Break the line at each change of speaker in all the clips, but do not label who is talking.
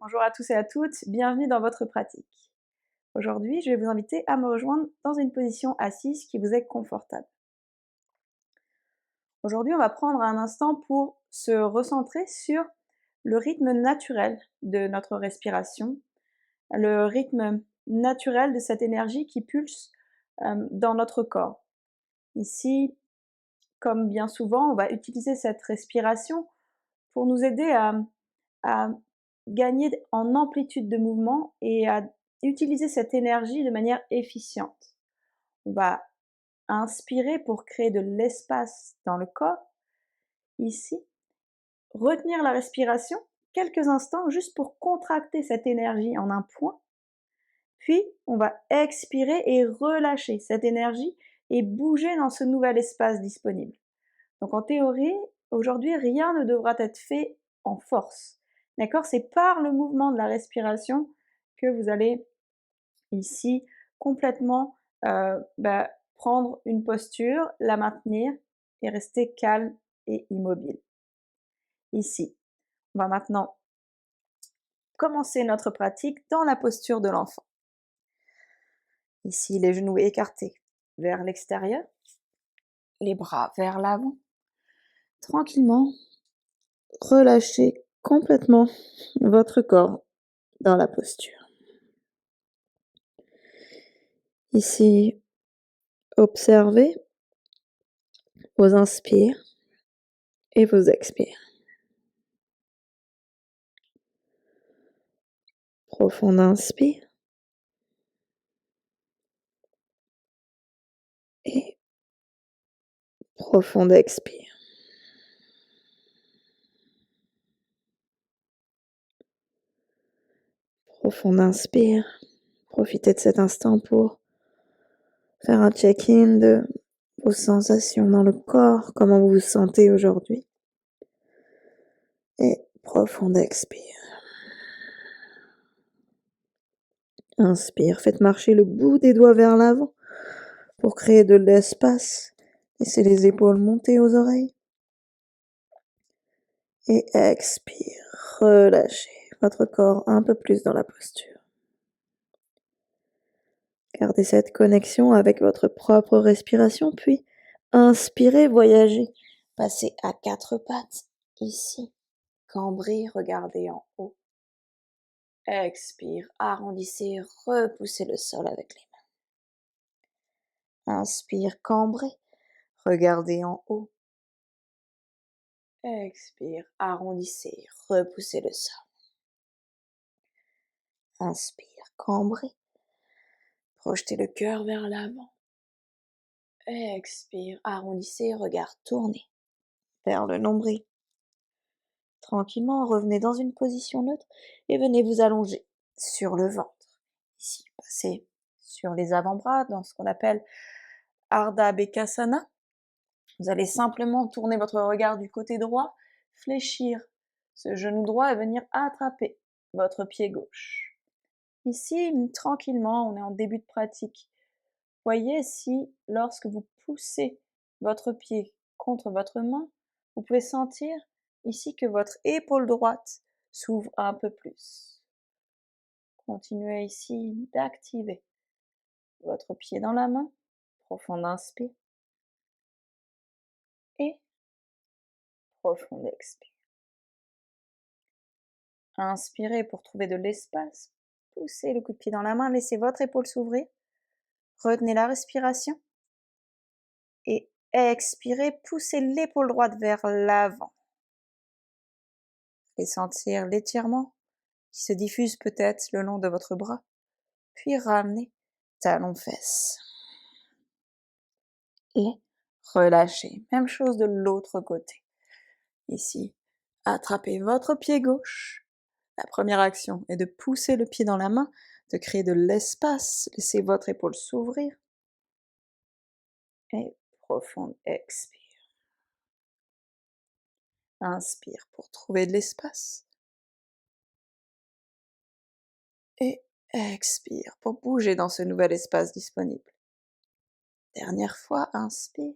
Bonjour à tous et à toutes, bienvenue dans votre pratique. Aujourd'hui, je vais vous inviter à me rejoindre dans une position assise qui vous est confortable. Aujourd'hui, on va prendre un instant pour se recentrer sur le rythme naturel de notre respiration, le rythme naturel de cette énergie qui pulse dans notre corps. Ici, comme bien souvent, on va utiliser cette respiration pour nous aider à gagner en amplitude de mouvement et à utiliser cette énergie de manière efficiente. On va inspirer pour créer de l'espace dans le corps, ici. Retenir la respiration quelques instants juste pour contracter cette énergie en un point. Puis, on va expirer et relâcher cette énergie et bouger dans ce nouvel espace disponible. Donc en théorie, aujourd'hui, rien ne devra être fait en force. D'accord? C'est par le mouvement de la respiration que vous allez ici complètement prendre une posture, la maintenir et rester calme et immobile. Ici, on va maintenant commencer notre pratique dans la posture de l'enfant. Ici, les genoux écartés vers l'extérieur, les bras vers l'avant. Tranquillement, relâchez complètement votre corps dans la posture. Ici, observez vos inspires et vos expires. Profond inspire et profond expire. Profond inspire. Profitez de cet instant pour faire un check-in de vos sensations dans le corps, comment vous vous sentez aujourd'hui. Et profond expire. Inspire, faites marcher le bout des doigts vers l'avant pour créer de l'espace. Laissez les épaules monter aux oreilles. Et expire, relâchez votre corps un peu plus dans la posture. Gardez cette connexion avec votre propre respiration, puis inspirez, voyagez. Passez à quatre pattes, ici. Cambrez, regardez en haut. Expire, arrondissez, repoussez le sol avec les mains. Inspire, cambrez, regardez en haut. Expire, arrondissez, repoussez le sol. Inspire, cambrez, projetez le cœur vers l'avant. Expire, arrondissez, regard tourné vers le nombril. Tranquillement, revenez dans une position neutre et venez vous allonger sur le ventre. Ici, passez sur les avant-bras dans ce qu'on appelle Ardha Bekasana. Vous allez simplement tourner votre regard du côté droit, fléchir ce genou droit et venir attraper votre pied gauche. Ici, tranquillement, on est en début de pratique. Voyez si, lorsque vous poussez votre pied contre votre main, vous pouvez sentir ici que votre épaule droite s'ouvre un peu plus. Continuez ici d'activer votre pied dans la main. Profond inspire. Et profond expire. Inspirez pour trouver de l'espace. Poussez le coup de pied dans la main. Laissez votre épaule s'ouvrir. Retenez la respiration. Et expirez. Poussez l'épaule droite vers l'avant. Et sentir l'étirement qui se diffuse peut-être le long de votre bras. Puis ramenez talons-fesses. Et relâchez. Même chose de l'autre côté. Ici, attrapez votre pied gauche. La première action est de pousser le pied dans la main, de créer de l'espace. Laissez votre épaule s'ouvrir. Et profonde expire. Inspire pour trouver de l'espace. Et expire pour bouger dans ce nouvel espace disponible. Dernière fois, inspire.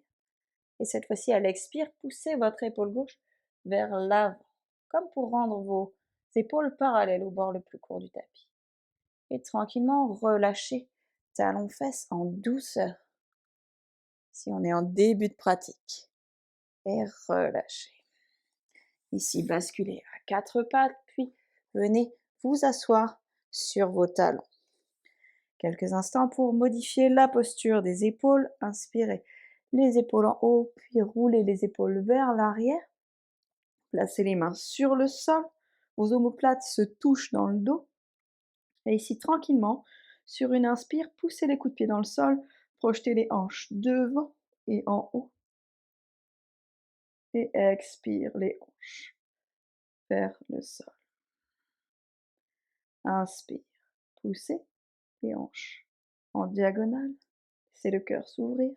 Et cette fois-ci, à l'expire, poussez votre épaule gauche vers l'avant, comme pour rendre vos épaules parallèles au bord le plus court du tapis. Et tranquillement, relâchez talons fesses en douceur. Si on est en début de pratique. Et relâchez. Ici, basculez à quatre pattes, puis venez vous asseoir sur vos talons. Quelques instants pour modifier la posture des épaules. Inspirez les épaules en haut, puis roulez les épaules vers l'arrière. Placez les mains sur le sol. Vos omoplates se touchent dans le dos. Et ici, tranquillement, sur une inspire, poussez les coups de pied dans le sol. Projetez les hanches devant et en haut. Et expire les hanches vers le sol. Inspire, poussez les hanches en diagonale. Laissez le cœur s'ouvrir.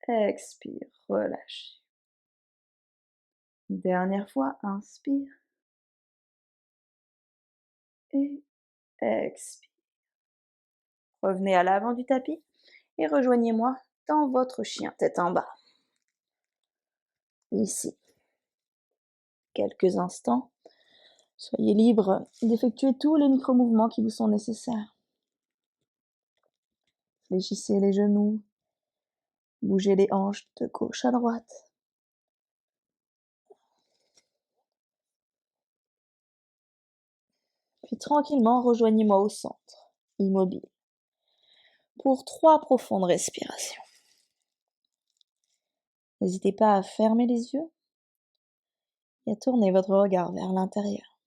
Expire, relâchez. Une dernière fois, inspire. Et expire. Revenez à l'avant du tapis et rejoignez-moi dans votre chien tête en bas. Ici. Quelques instants. Soyez libre d'effectuer tous les micro-mouvements qui vous sont nécessaires. Fléchissez les genoux. Bougez les hanches de gauche à droite. Puis tranquillement, rejoignez-moi au centre, immobile, pour 3 profondes respirations. N'hésitez pas à fermer les yeux et à tourner votre regard vers l'intérieur.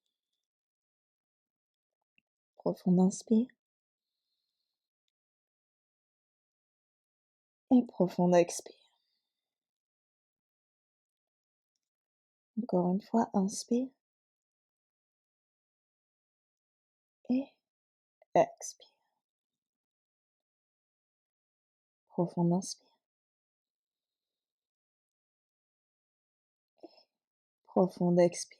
Profonde inspire et profonde expire. Encore une fois, inspire et expire. Profonde inspire. Profonde expire.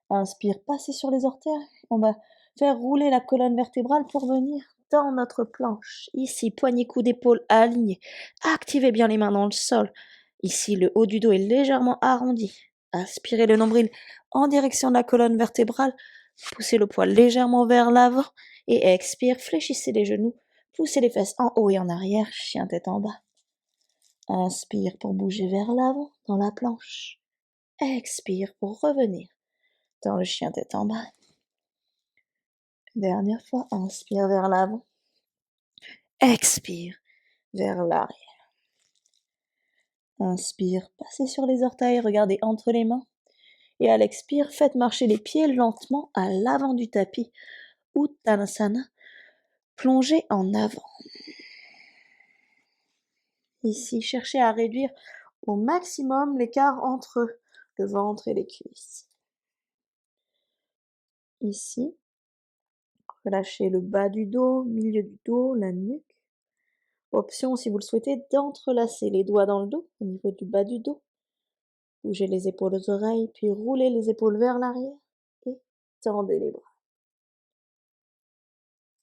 Inspire, passez sur les orteils. On va faire rouler la colonne vertébrale pour venir dans notre planche. Ici, poignets, coudes, épaules alignés. Activez bien les mains dans le sol. Ici, le haut du dos est légèrement arrondi. Inspirez le nombril en direction de la colonne vertébrale. Poussez le poids légèrement vers l'avant. Et expire, fléchissez les genoux. Poussez les fesses en haut et en arrière. Chien tête en bas. Inspire pour bouger vers l'avant dans la planche. Expire pour revenir dans le chien tête en bas. Dernière fois, inspire vers l'avant. Expire vers l'arrière. Inspire, passez sur les orteils, regardez entre les mains. Et à l'expire, faites marcher les pieds lentement à l'avant du tapis. Uttanasana, plongez en avant. Ici, cherchez à réduire au maximum l'écart entre le ventre et les cuisses. Ici, relâchez le bas du dos, milieu du dos, la nuque. Option, si vous le souhaitez, d'entrelacer les doigts dans le dos, au niveau du bas du dos. Bougez les épaules aux oreilles, puis roulez les épaules vers l'arrière et tendez les bras.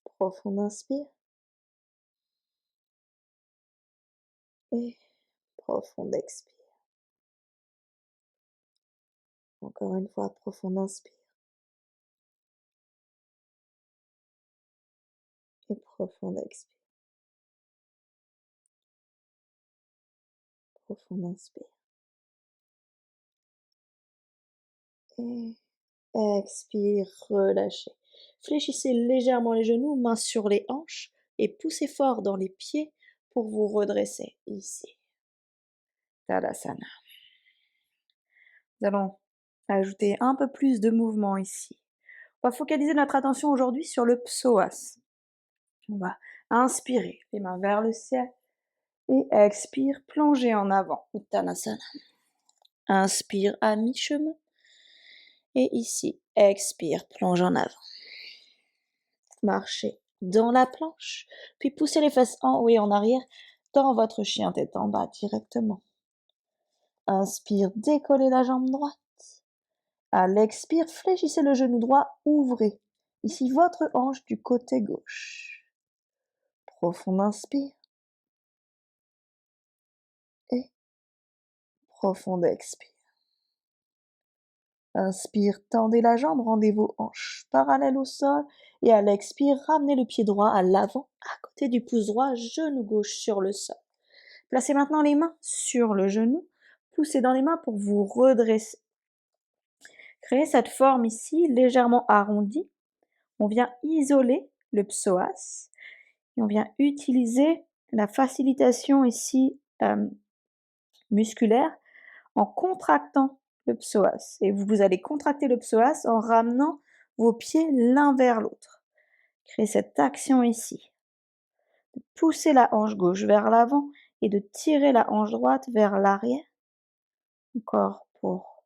Profonde inspire. Et profonde expire. Encore une fois, profonde inspire. Et profonde expire. Profonde inspire. Et expire, relâchez. Fléchissez légèrement les genoux, mains sur les hanches et poussez fort dans les pieds pour vous redresser ici. Tadasana. Nous allons ajouter un peu plus de mouvement ici. On va focaliser notre attention aujourd'hui sur le psoas. On va inspirer, les mains vers le ciel, et expire, plonger en avant, Uttanasana. Inspire à mi-chemin, et ici, expire, plonge en avant. Marchez dans la planche, puis poussez les fesses en haut et en arrière dans votre chien tête en bas directement. Inspire, décollez la jambe droite. À l'expire, fléchissez le genou droit, ouvrez. Ici, votre hanche du côté gauche. Profonde inspire. Et profonde expire.
Inspire, tendez la jambe, rendez vos hanches parallèles au sol. Et à l'expire, ramenez le pied droit à l'avant, à côté du pouce droit, genou gauche sur le sol. Placez maintenant les mains sur le genou. Poussez dans les mains pour vous redresser. Créez cette forme ici, légèrement arrondie. On vient isoler le psoas. Et on vient utiliser la facilitation ici musculaire en contractant le psoas. Et vous allez contracter le psoas en ramenant vos pieds l'un vers l'autre. Créez cette action ici. De pousser la hanche gauche vers l'avant et de tirer la hanche droite vers l'arrière. Encore pour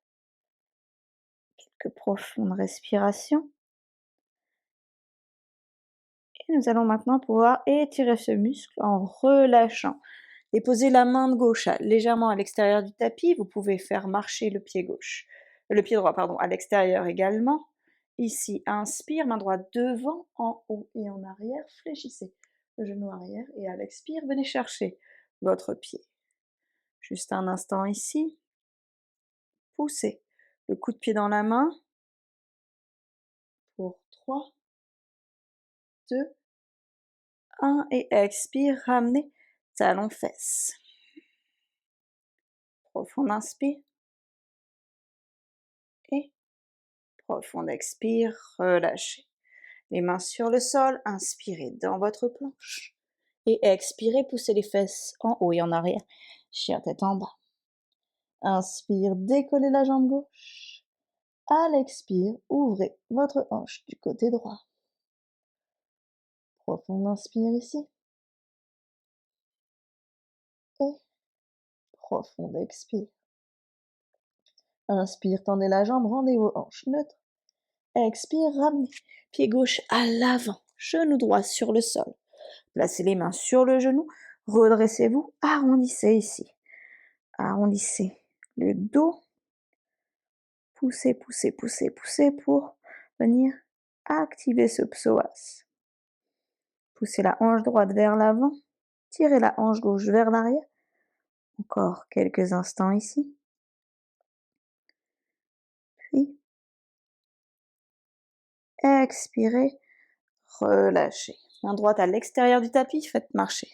quelques profondes respirations. Et nous allons maintenant pouvoir étirer ce muscle en relâchant. Déposez la main de gauche légèrement à l'extérieur du tapis. Vous pouvez faire marcher le pied gauche, le pied droit, pardon, à l'extérieur également. Ici, inspire, main droite devant, en haut et en arrière. Fléchissez le genou arrière et à l'expire, venez chercher votre pied. Juste un instant ici. Poussez le coup de pied dans la main. Pour 3, 2, 1 et expire, ramenez talons fesses. Profond inspire. Et profond expire, relâchez. Les mains sur le sol, inspirez dans votre planche. Et expirez, poussez les fesses en haut et en arrière. Chien tête en bas. Inspire, décollez la jambe gauche. À l'expire, ouvrez votre hanche du côté droit. Profond inspire ici. Et profond expire. Inspire, tendez la jambe, rendez vos hanches neutres. Expire, ramenez. Pied gauche à l'avant, genou droit sur le sol. Placez les mains sur le genou, redressez-vous, arrondissez ici. Arrondissez le dos. Poussez, poussez, poussez, poussez pour venir activer ce psoas. Poussez la hanche droite vers l'avant, tirez la hanche gauche vers l'arrière. Encore quelques instants ici. Puis, expirez, relâchez. Main droite à l'extérieur du tapis, faites marcher.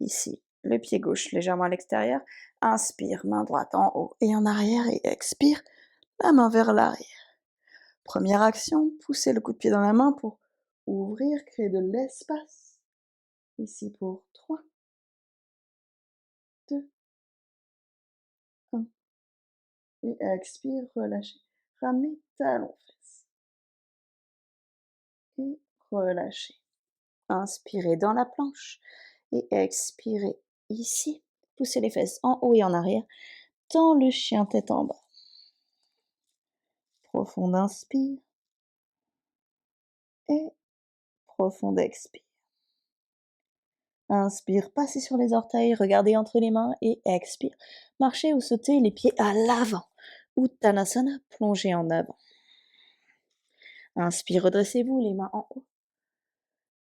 Ici, le pied gauche légèrement à l'extérieur. Inspire, main droite en haut et en arrière et expire, la main vers l'arrière. Première action, poussez le coup de pied dans la main pour ouvrir, créer de l'espace. Ici pour 3, 2, 1. Et expire, relâchez. Ramenez talons fesses. Et relâchez. Inspirez dans la planche et expirez ici. Poussez les fesses en haut et en arrière dans le chien tête en bas. Profond inspire et profond expire. Inspire, passez sur les orteils, regardez entre les mains et expire. Marchez ou sautez les pieds à l'avant. Uttanasana, plongez en avant. Inspire, redressez-vous, les mains en haut.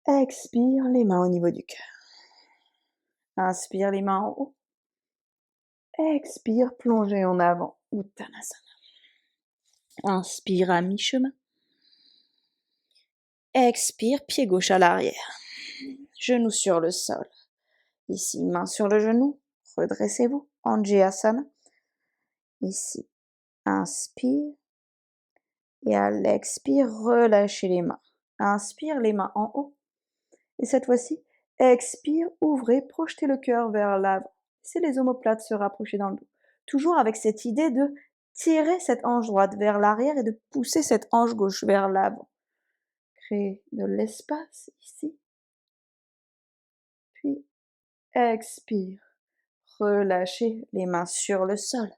Expire, les mains au niveau du cœur. Inspire, les mains en haut. Expire, plongez en avant. Uttanasana. Inspire à mi-chemin. Expire, pied gauche à l'arrière. Genou sur le sol. Ici, main sur le genou. Redressez-vous. Anjayasana. Ici, inspire. Et à l'expire, relâchez les mains. Inspire, les mains en haut. Et cette fois-ci, expire, ouvrez, projetez le cœur vers l'avant. Laissez les omoplates se rapprocher dans le dos. Toujours avec cette idée de tirer cette hanche droite vers l'arrière et de pousser cette hanche gauche vers l'avant. Créez de l'espace ici. Puis, expire. Relâchez les mains sur le sol.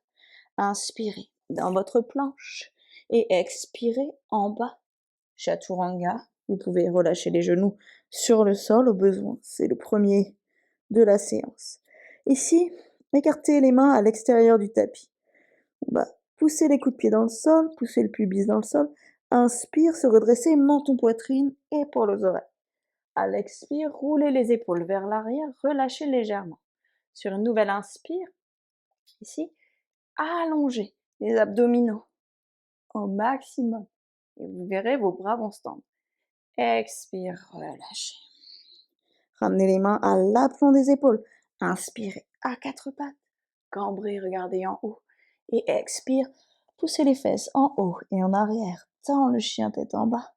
Inspirez dans votre planche et expirez en bas. Chaturanga. Vous pouvez relâcher les genoux sur le sol au besoin. C'est le premier de la séance. Ici, écartez les mains à l'extérieur du tapis. On va pousser les coups de pied dans le sol, pousser le pubis dans le sol. Inspire, se redresser, menton, poitrine, épaules aux oreilles. À l'expire, roulez les épaules vers l'arrière, relâchez légèrement. Sur une nouvelle inspire, ici, allongez les abdominaux.
au maximum. Et vous verrez, vos bras vont se tendre. Expire, relâchez.
Ramenez les mains à l'aplomb des épaules. Inspirez à quatre pattes.
Cambrez, regardez en haut.
Et expire, poussez les fesses en haut et en arrière. Tends le chien tête en bas.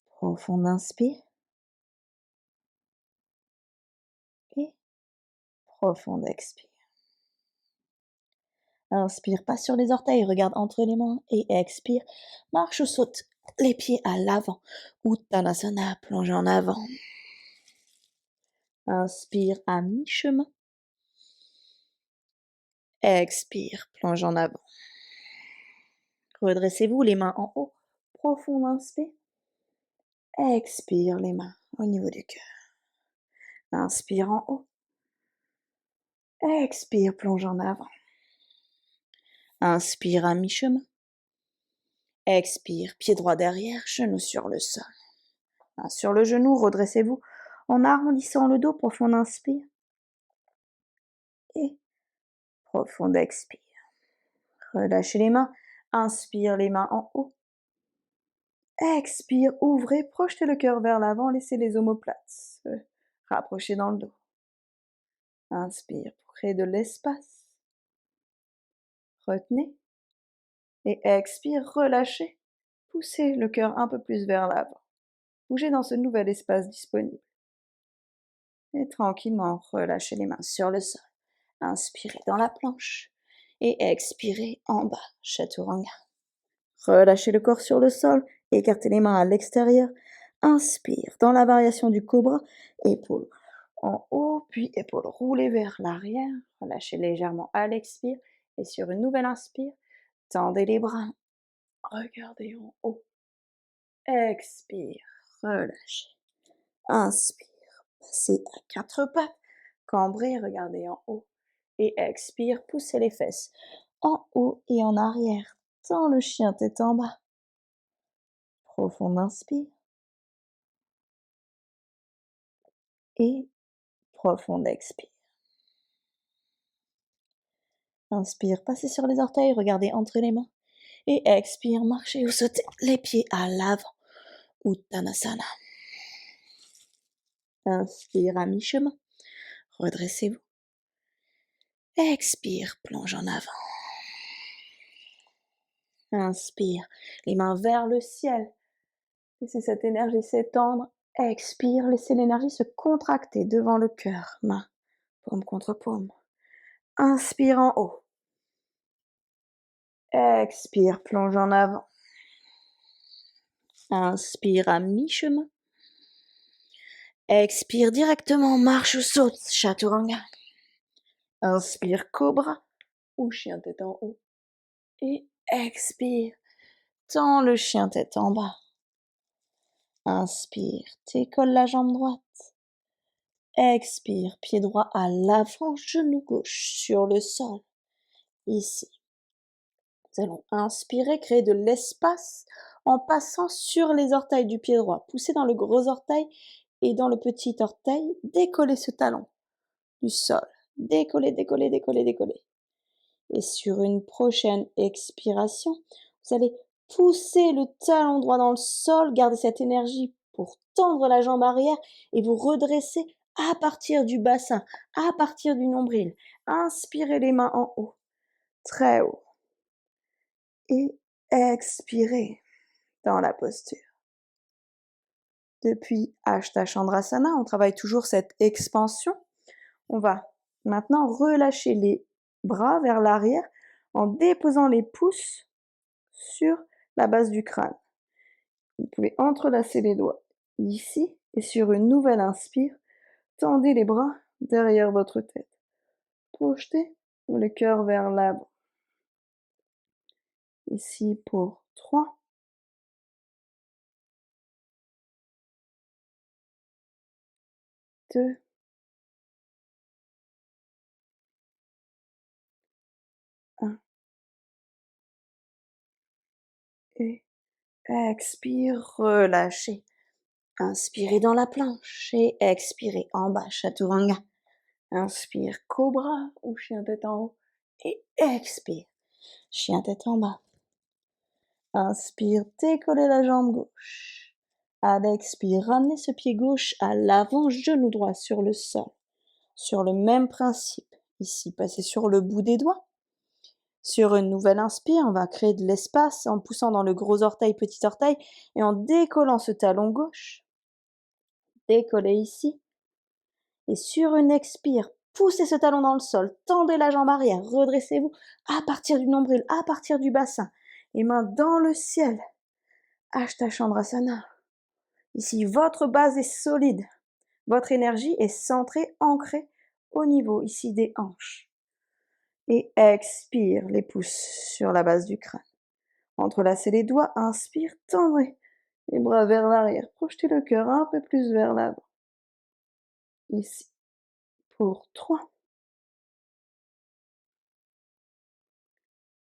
Profond inspire. Et profond expire. Inspire, passe sur les orteils, regarde entre les mains et expire. Marche ou saute, les pieds à l'avant. Uttanasana, plonge en avant. Inspire à mi-chemin. Expire, plonge en avant. Redressez-vous, les mains en haut. Profond inspire. Expire, les mains au niveau du cœur. Inspire en haut. Expire, plonge en avant. Inspire à mi-chemin. Expire, pied droit derrière, genou sur le sol. Sur le genou, redressez-vous en arrondissant le dos, profond inspire. Et profond expire. Relâchez les mains. Inspire, les mains en haut. Expire, ouvrez, projetez le cœur vers l'avant, laissez les omoplates se rapprocher dans le dos. Inspire pour créer de l'espace. Retenez. Et expire, relâchez. Poussez le cœur un peu plus vers l'avant. Bougez dans ce nouvel espace disponible. Et tranquillement, relâchez les mains sur le sol. Inspirez dans la planche. Et expirez en bas, Chaturanga. Relâchez le corps sur le sol. Écartez les mains à l'extérieur. Inspire dans la variation du cobra. Épaules en haut, puis épaules roulées vers l'arrière. Relâchez légèrement à l'expire. Et sur une nouvelle inspire, tendez les bras. Regardez en haut. Expire, relâchez. Inspire, passez à quatre pattes. Cambrez, regardez en haut. Et expire, poussez les fesses en haut et en arrière. Tends le chien tête en bas. Profond inspire. Et profond expire. Inspire, passez sur les orteils, regardez entre les mains. Et expire, marchez ou sautez les pieds à l'avant. Uttanasana. Inspire à mi-chemin. Redressez-vous. Expire, plonge en avant. Inspire, les mains vers le ciel. Laissez cette énergie s'étendre. Expire, laissez l'énergie se contracter devant le cœur. Main, paume contre paume. Inspire en haut. Expire, plonge en avant. Inspire à mi-chemin. Expire directement, marche ou saute, Chaturanga. Inspire, cobra ou chien tête en haut. Et expire, tends le chien tête en bas. Inspire, t'écolle la jambe droite. Expire, pied droit à l'avant, genou gauche sur le sol. Ici. Nous allons inspirer, créer de l'espace en passant sur les orteils du pied droit. Poussez dans le gros orteil et dans le petit orteil. Décollez ce talon du sol. Décollez, décollez, décollez, décollez. Et sur une prochaine expiration, vous allez pousser le talon droit dans le sol. Gardez cette énergie pour tendre la jambe arrière et vous redresser à partir du bassin, à partir du nombril. Inspirez les mains en haut, très haut. Et expirez dans la posture. Depuis Ashta Chandrasana, on travaille toujours cette expansion. On va maintenant relâcher les bras vers l'arrière en déposant les pouces sur la base du crâne. Vous pouvez entrelacer les doigts ici et sur une nouvelle inspire, tendez les bras derrière votre tête. Projetez le cœur vers l'avant. Ici pour 3, 2, 1. Et expire, relâchez. Inspirez dans la planche et expirez en bas, Chaturanga. Inspire, cobra ou chien tête en haut. Et expire, chien tête en bas. Inspire, décollez la jambe gauche. À l'expire, ramenez ce pied gauche à l'avant, genou droit sur le sol. Sur le même principe, ici, passez sur le bout des doigts. Sur une nouvelle inspire, on va créer de l'espace en poussant dans le gros orteil, petit orteil et en décollant ce talon gauche. Décollez ici. Et sur une expire, poussez ce talon dans le sol, tendez la jambe arrière, redressez-vous à partir du nombril, à partir du bassin. Les mains dans le ciel. Ashta Chandrasana. Ici, votre base est solide. Votre énergie est centrée, ancrée au niveau ici des hanches. Et expire, les pouces sur la base du crâne. Entrelacez les doigts, inspire, tendrez les bras vers l'arrière. Projetez le cœur un peu plus vers l'avant. Ici, pour 3,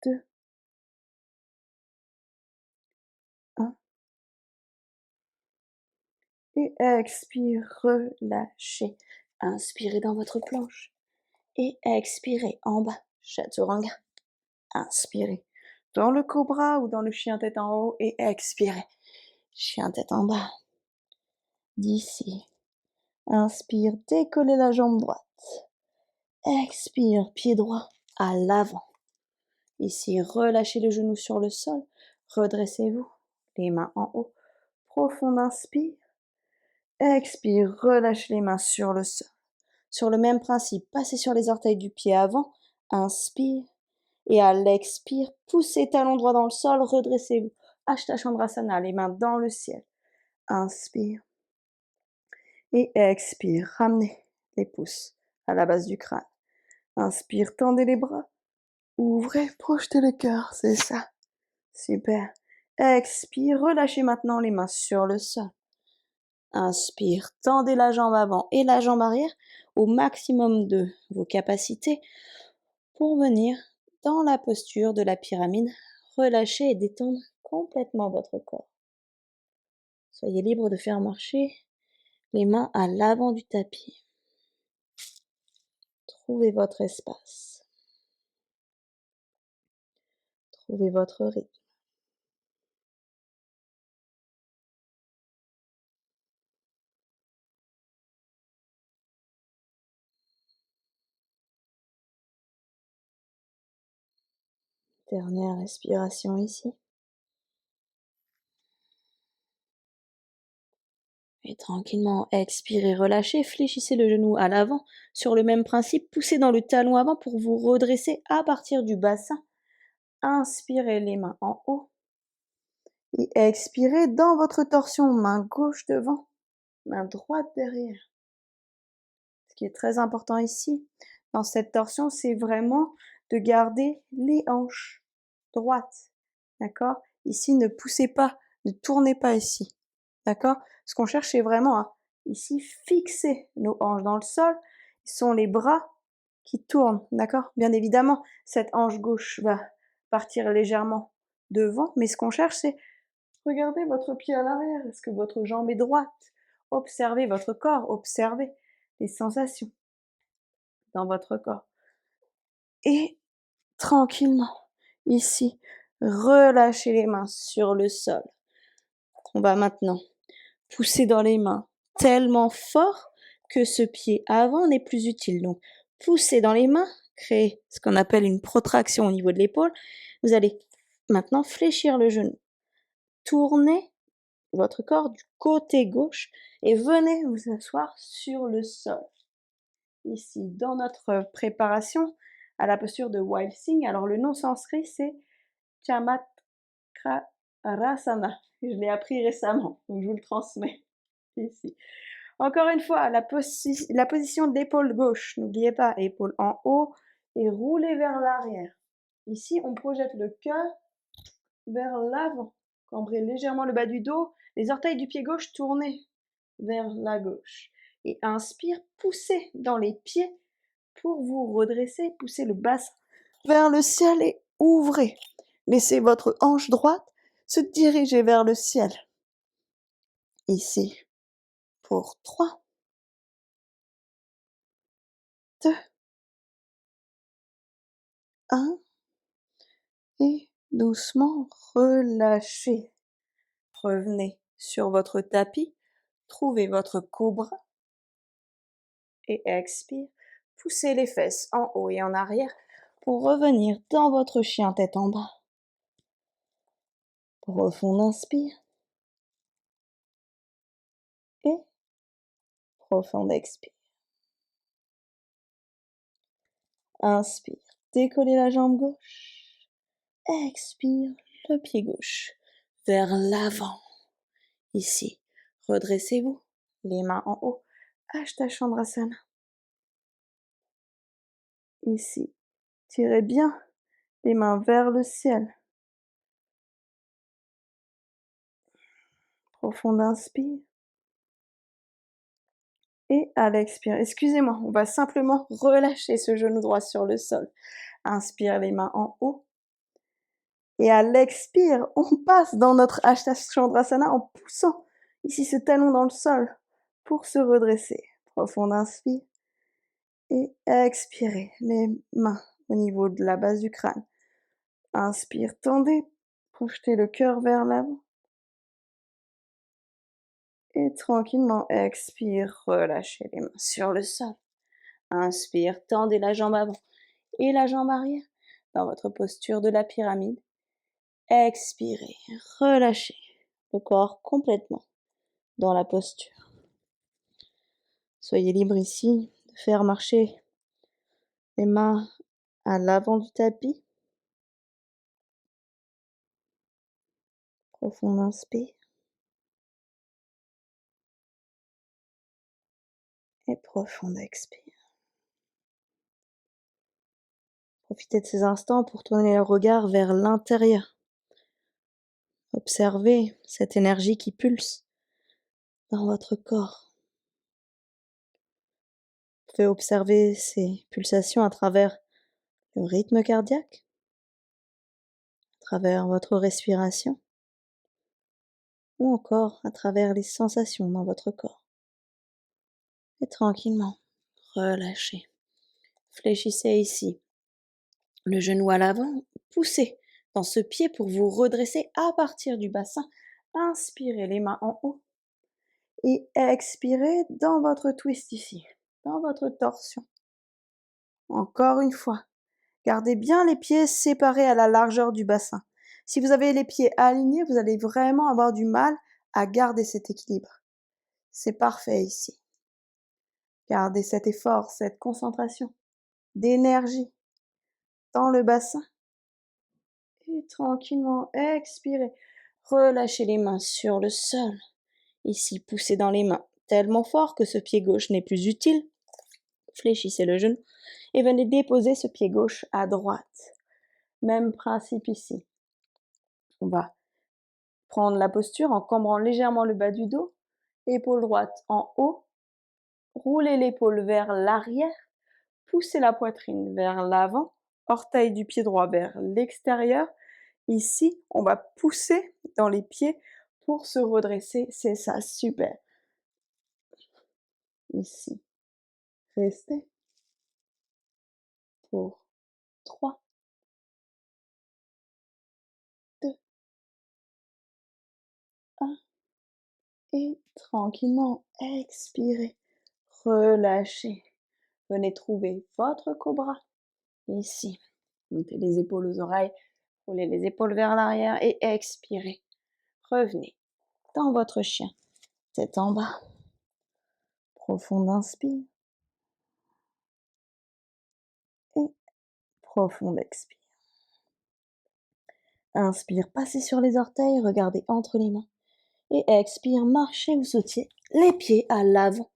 2, 1. Et expire, relâchez. Inspirez dans votre planche. Et expirez en bas, Chaturanga. Inspirez dans le cobra ou dans le chien tête en haut et expirez. Chien tête en bas. D'ici. Inspire, décollez la jambe droite. Expire, pied droit à l'avant. Ici, relâchez le genou sur le sol. Redressez-vous. Les mains en haut. Profonde inspire. Expire, relâchez les mains sur le sol. Sur le même principe, passez sur les orteils du pied avant. Inspire. Et à l'expire, poussez talon droit dans le sol, redressez-vous. Ashta Chandrasana, les mains dans le ciel. Inspire. Et expire, ramenez les pouces à la base du crâne. Inspire, tendez les bras. Ouvrez, projetez le cœur, c'est ça. Super. Expire, relâchez maintenant les mains sur le sol. Inspire, tendez la jambe avant et la jambe arrière au maximum de vos capacités pour venir dans la posture de la pyramide. Relâchez et détendre complètement votre corps. Soyez libre de faire marcher les mains à l'avant du tapis. Trouvez votre espace. Trouvez votre rythme. Dernière respiration ici. Et tranquillement, expirez, relâchez, fléchissez le genou à l'avant. Sur le même principe, poussez dans le talon avant pour vous redresser à partir du bassin. Inspirez les mains en haut. Et expirez dans votre torsion, main gauche devant, main droite derrière. Ce qui est très important ici, dans cette torsion, c'est vraiment de garder les hanches droites. D'accord? Ici, ne poussez pas, ne tournez pas ici. D'accord? Ce qu'on cherche, c'est vraiment à, ici, fixer nos hanches dans le sol. Ce sont les bras qui tournent. D'accord? Bien évidemment, cette hanche gauche va partir légèrement devant, mais ce qu'on cherche, c'est regardez votre pied à l'arrière. Est-ce que votre jambe est droite? Observez votre corps, observez les sensations dans votre corps. Et tranquillement, ici, relâchez les mains sur le sol. On va maintenant pousser dans les mains tellement fort que ce pied avant n'est plus utile. Donc, poussez dans les mains, créez ce qu'on appelle une protraction au niveau de l'épaule. Vous allez maintenant fléchir le genou. Tournez votre corps du côté gauche et venez vous asseoir sur le sol. Ici, dans notre préparation à la posture de Wild Thing, alors le nom sanskrit c'est Chamatrasana. Je l'ai appris récemment, donc je vous le transmets ici. Encore une fois, la position de l'épaule gauche, n'oubliez pas, épaule en haut et roulez vers l'arrière. Ici, on projette le cœur vers l'avant, cambrez légèrement le bas du dos, les orteils du pied gauche tournés vers la gauche. Et inspire, poussez dans les pieds pour vous redresser, poussez le bassin vers le ciel et ouvrez. Laissez votre hanche droite se diriger vers le ciel. Ici, pour 3, 2, 1, et Doucement, relâchez. Revenez sur votre tapis, trouvez votre cobra et expire. Poussez les fesses en haut et en arrière pour revenir dans votre chien tête en bas. Profond inspire et profond expire. Inspire, décollez la jambe gauche. Expire, le pied gauche vers l'avant. Ici, redressez-vous, les mains en haut. Ashta Chandrasana. Ici, tirez bien les mains vers le ciel. Profond inspire. Et à l'expire, excusez-moi, on va simplement relâcher ce genou droit sur le sol. Inspire les mains en haut. Et à l'expire, on passe dans notre Ashta Chandrasana en poussant ici ce talon dans le sol pour se redresser. Profond inspire. Et expirez les mains au niveau de la base du crâne. Inspire, tendez, projetez le cœur vers l'avant. Et tranquillement, expire, relâchez les mains sur le sol. Inspire, tendez la jambe avant et la jambe arrière dans votre posture de la pyramide. Expirez, relâchez le corps complètement dans la posture. Soyez libre ici de faire marcher les mains à l'avant du tapis. Profond inspire. Et profond expire. Profitez de ces instants pour tourner le regard vers l'intérieur. Observez cette énergie qui pulse dans votre corps. Vous pouvez observer ces pulsations à travers le rythme cardiaque, à travers votre respiration, ou encore à travers les sensations dans votre corps. Et tranquillement, relâchez. Fléchissez ici. Le genou à l'avant, poussez dans ce pied pour vous redresser à partir du bassin. Inspirez les mains en haut et expirez dans votre twist ici, dans votre torsion. Encore une fois, gardez bien les pieds séparés à la largeur du bassin. Si vous avez les pieds alignés, vous allez vraiment avoir du mal à garder cet équilibre. C'est parfait ici. Gardez cet effort, cette concentration d'énergie dans le bassin. Et tranquillement, expirez. Relâchez les mains sur le sol. Ici, poussez dans les mains tellement fort que ce pied gauche n'est plus utile. Fléchissez le genou et venez déposer ce pied gauche à droite. Même principe ici. On va prendre la posture en cambrant légèrement le bas du dos, épaule droite en haut, roulez l'épaule vers l'arrière, poussez la poitrine vers l'avant, orteil du pied droit vers l'extérieur. Ici, on va pousser dans les pieds pour se redresser, c'est ça, super. Ici, restez pour 3, 2, 1 et tranquillement expirez, relâchez. Venez trouver votre cobra ici. Montez les épaules aux oreilles, roulez les épaules vers l'arrière et expirez. Revenez dans votre chien, tête en bas. Profond inspire et profond expire. Inspire, passez sur les orteils, regardez entre les mains. Et expire, marchez ou sautez les pieds à l'avant.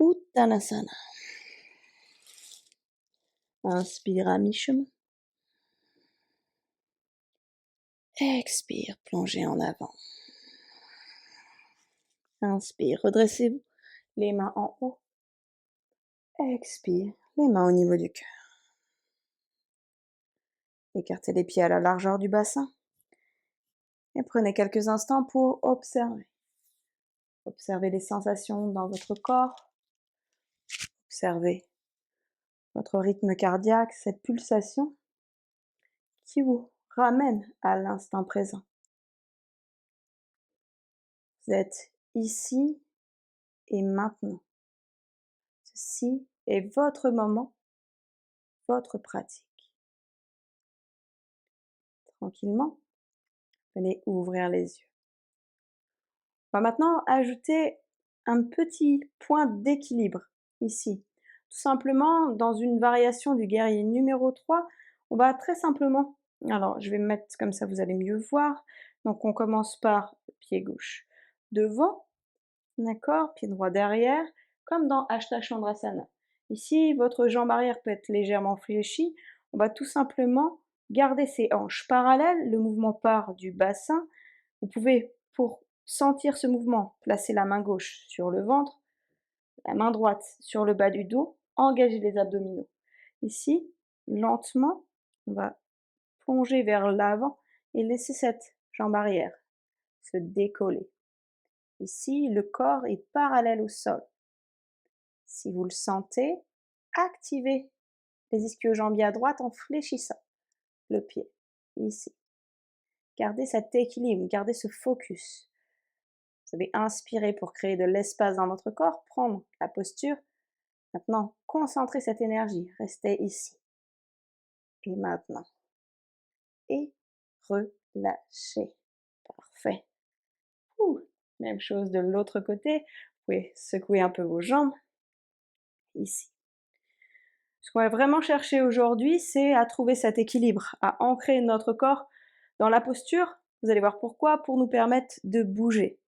Uttanasana. Inspire à mi-chemin. Expire, plongez en avant. Inspire, redressez-vous, les mains en haut. Expire, les mains au niveau du cœur. Écartez les pieds à la largeur du bassin. Et prenez quelques instants pour observer. Observez les sensations dans votre corps. Observez votre rythme cardiaque, cette pulsation qui vous
ramène à l'instant présent. Vous êtes ici et maintenant. Ceci est votre moment, votre pratique. Tranquillement, vous allez ouvrir les yeux. On va maintenant ajouter un petit point d'équilibre ici. Tout simplement, dans une variation du guerrier numéro 3, on va très simplement, alors je vais me mettre comme ça, vous allez mieux voir. Donc on commence par le pied gauche devant, d'accord, pied droit derrière, comme dans Hashtag Chandrasana. Ici, votre jambe arrière peut être légèrement fléchie. On va tout simplement garder ses hanches parallèles, le mouvement part du bassin. Vous pouvez, pour sentir ce mouvement, placer la main gauche sur le ventre, la main droite sur le bas du dos, engager les abdominaux. Ici, lentement, on va plonger vers l'avant et laisser cette jambe arrière se décoller. Ici, le corps est parallèle au sol. Si vous le sentez, activez les ischio-jambiers à droite en fléchissant le pied, ici. Gardez cet équilibre, gardez ce focus. Vous avez inspiré pour créer de l'espace dans votre corps, prendre la posture. Maintenant, concentrez cette énergie, restez ici. Et maintenant. Et relâchez. Parfait. Même chose de l'autre côté. Vous pouvez secouer un peu vos jambes. Ici. Ce qu'on va vraiment chercher aujourd'hui, c'est à trouver cet équilibre, à ancrer notre corps dans la posture. Vous allez voir pourquoi, pour nous permettre de bouger.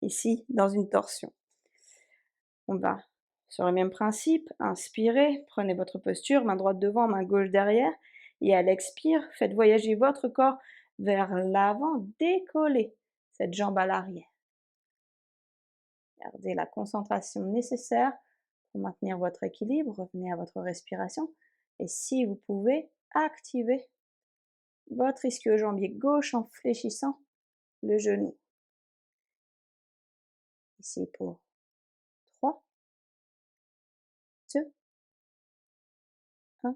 Ici, dans une torsion. On va sur le même principe, inspirez, prenez votre posture, main droite devant, main gauche derrière, et à l'expire, faites voyager votre corps vers l'avant, décollez cette jambe à l'arrière. Gardez la concentration nécessaire pour maintenir votre équilibre, revenez à votre respiration, et si vous pouvez, activez votre ischio-jambier gauche en fléchissant le genou. Ici pour 3, 2, 1,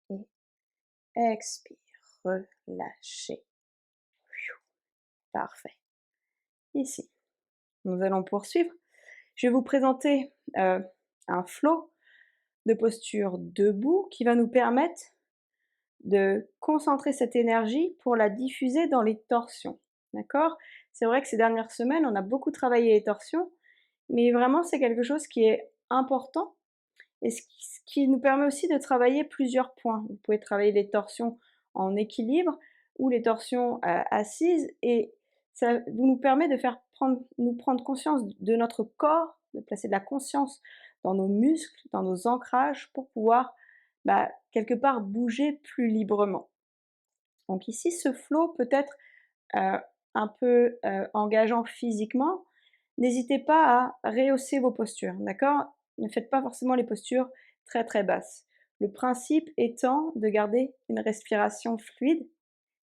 et expire, relâchez. Parfait. Ici, nous allons poursuivre. Je vais vous présenter un flow de posture debout qui va nous permettre de concentrer cette énergie pour la diffuser dans les torsions. D'accord? C'est vrai que ces dernières semaines, on a beaucoup travaillé les torsions, mais vraiment, c'est quelque chose qui est important et ce qui nous permet aussi de travailler plusieurs points. Vous pouvez travailler les torsions en équilibre ou les torsions assises et ça nous permet de nous prendre conscience de notre corps, de placer de la conscience dans nos muscles, dans nos ancrages pour pouvoir quelque part bouger plus librement. Donc ici, ce flow peut être un peu engageant physiquement. N'hésitez pas à rehausser vos postures, d'accord? Ne faites pas forcément les postures très très basses. Le principe étant de garder une respiration fluide,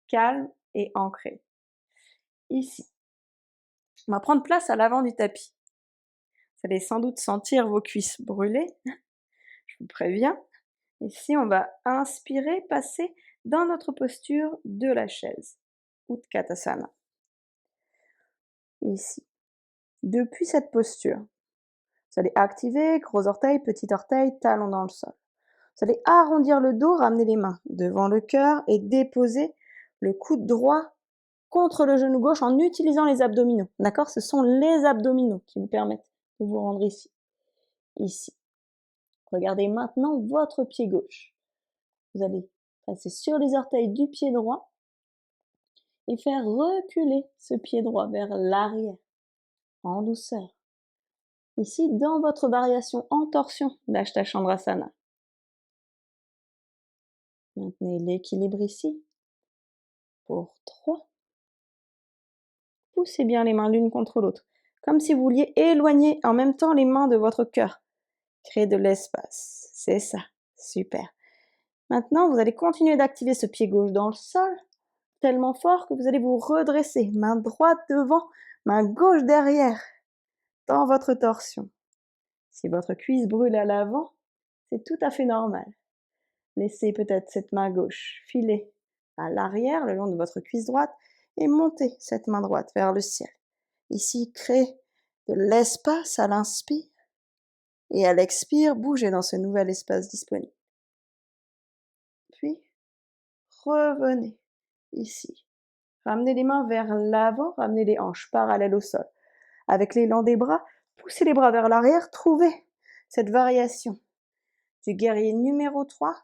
calme et ancrée. Ici, on va prendre place à l'avant du tapis. Vous allez sans doute sentir vos cuisses brûler, je vous préviens. Ici, on va inspirer, passer dans notre posture de la chaise, Utkatasana. Ici. Depuis cette posture, vous allez activer gros orteil, petit orteil, talon dans le sol. Vous allez arrondir le dos, ramener les mains devant le cœur et déposer le coude droit contre le genou gauche en utilisant les abdominaux. D'accord? Ce sont les abdominaux qui vous permettent de vous rendre ici. Ici. Regardez maintenant votre pied gauche. Vous allez passer sur les orteils du pied droit et faire reculer ce pied droit vers l'arrière, en douceur. Ici, dans votre variation en torsion d'Ashta Chandrasana. Maintenez l'équilibre ici. Pour 3. Poussez bien les mains l'une contre l'autre, comme si vous vouliez éloigner en même temps les mains de votre cœur. Créez de l'espace. C'est ça. Super. Maintenant, vous allez continuer d'activer ce pied gauche dans le sol, tellement fort que vous allez vous redresser. Main droite devant, main gauche derrière, dans votre torsion. Si votre cuisse brûle à l'avant, c'est tout à fait normal. Laissez peut-être cette main gauche filer
à l'arrière, le long de votre cuisse droite, et montez cette main droite vers le ciel. Ici, créez de l'espace à l'inspire, et à l'expire, bougez dans ce nouvel espace disponible. Puis, revenez ici. Ramenez les mains vers l'avant, ramenez les hanches parallèles au sol. Avec l'élan des bras, poussez les bras vers l'arrière, trouvez cette variation du guerrier numéro 3